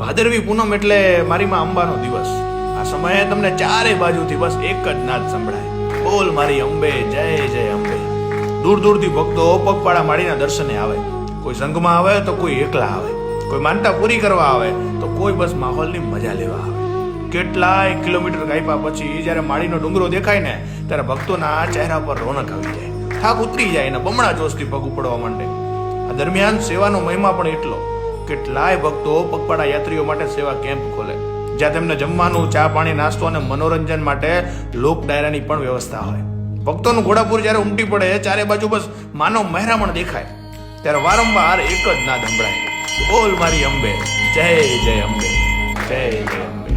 ભાદરવી પૂનમ એટલે મારી માં અંબાનો દિવસ. આ સમયે તમને ચારે બાજુથી બસ એક જ નાદ સંભળાય, બોલ મારી અંબે જય જય અંબે. દૂર દૂરથી ભક્તો પગપાળા માળીના દર્શને આવે. કોઈ સંઘમાં આવે તો કોઈ એકલા આવે, કોઈ માનતા પૂરી કરવા આવે તો કોઈ બસ માહોલની મજા લેવા આવે. કેટલાય કિલોમીટર કાપ્યા પછી જ્યારે માળીનો ડુંગરો દેખાય ને ત્યારે ભક્તોના ચહેરા પર રોનક આવી જાય, થાક ઉતરી જાય ને બમણા જોશથી પગ ઉપડવા માંડે. આ દરમિયાન સેવાનો મહિમા પણ એટલો. કેટલાય ભક્તો પગપાળા યાત્રીઓ માટે સેવા કેમ્પ ખોલે, જ્યાં તેમને જમવાનું, ચા પાણી, નાસ્તો અને મનોરંજન માટે લોક ડાયરાની પણ વ્યવસ્થા હોય. ભક્તોનું ઘોડાપુર જ્યારે ઉમટી પડે, ચારે બાજુ બસ માનવ મહેરામણ દેખાય, ત્યારે વારંવાર એક જ નાદ સંભળાય, બોલ મારી અંબે જય જય અંબે, જય જય અંબે.